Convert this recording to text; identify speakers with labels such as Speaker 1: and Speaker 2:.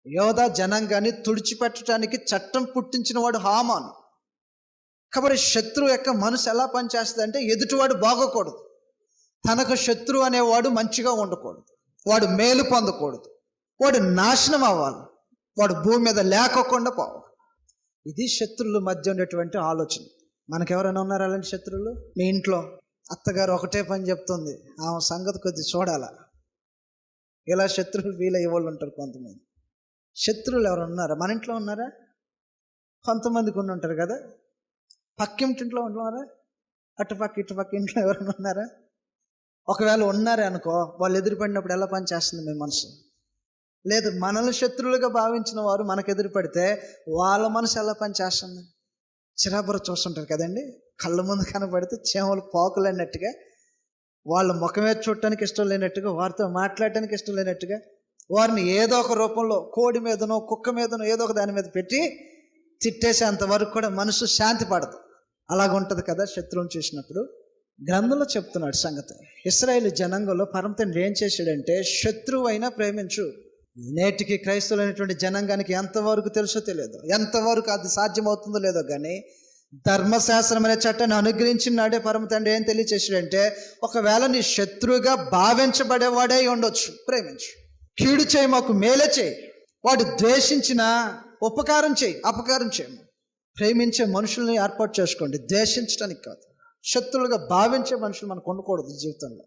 Speaker 1: యోధా జనాంగాన్ని తుడిచిపెట్టడానికి చట్టం పుట్టించిన వాడు హామాను. కాబట్టి శత్రువు యొక్క మనసు ఎలా పనిచేస్తుంది అంటే, ఎదుటివాడు బాగోకూడదు, తనకు శత్రువు అనేవాడు మంచిగా ఉండకూడదు, వాడు మేలు పొందకూడదు, వాడు నాశనం అవ్వాలి, వాడు భూమి మీద లేకోకుండా పోవాలి. ఇది శత్రువుల మధ్య ఉండేటువంటి ఆలోచన. మనకెవరైనా ఉన్నారా అలాంటి శత్రువులు? మీ ఇంట్లో అత్తగారు ఒకటే పని చెప్తుంది, ఆమె సంగతి కొద్ది చూడాలా. ఇలా శత్రువులు ఫీల్ అయ్యే వాళ్ళు ఉంటారు కొంతమంది. శత్రువులు ఎవరు ఉన్నారా? మన ఇంట్లో ఉన్నారా? కొంతమందికి ఉంటారు కదా. పక్కింటింట్లో ఉన్నారా? అటుపక్క ఇటుపక్క ఇంట్లో ఎవరైనా ఉన్నారా? ఒకవేళ ఉన్నారే అనుకో, వాళ్ళు ఎదురుపడినప్పుడు ఎలా పని చేస్తుంది మీ మనసు? లేదు, మనల్ని శత్రువులుగా భావించిన వారు మనకు ఎదురుపడితే వాళ్ళ మనసు ఎలా పని చేస్తుంది? చిరాబుర చూస్తుంటారు కదండి. కళ్ళ ముందు కనబడితే చేమలు పాకులు అన్నట్టుగా, వాళ్ళ ముఖమే చూడటానికి ఇష్టం లేనట్టుగా, వారితో మాట్లాడటానికి ఇష్టం లేనట్టుగా, వారిని ఏదో ఒక రూపంలో కోడి మీదనో కుక్క మీదనో ఏదో ఒక దాని మీద పెట్టి తిట్టేసేంత వరకు కూడా మనసు శాంతి పడదు. అలాగుంటుంది కదా శత్రువుని చూసినప్పుడు. గ్రంథంలో చెప్తున్నాడు సంగతి. ఇశ్రాయేలు జనాంగంలో పరమ తండ్రి ఏం చేశాడంటే, శత్రువు అయినా ప్రేమించు. నేటికి క్రైస్తవులైనటువంటి జనాంగానికి ఎంతవరకు తెలుసో తెలియదు, ఎంతవరకు అది సాధ్యమవుతుందో లేదో కానీ, ధర్మశాస్త్రం అనే చట్టాన్ని అనుగ్రహించిన నాడే పరమ తండ్రి ఏం తెలియచేసాడంటే, ఒకవేళ నీ శత్రువుగా భావించబడేవాడే ఉండొచ్చు, ప్రేమించు. కీడు చేయి, మాకు మేలే చేయి. వాడు ద్వేషించిన ఉపకారం చేయి, అపకారం చేయము. ప్రేమించే మనుషుల్ని ఏర్పాటు చేసుకోండి, ద్వేషించడానికి కాదు. శత్రువులుగా భావించే మనుషులు మనకు ఉండకూడదు జీవితంలో.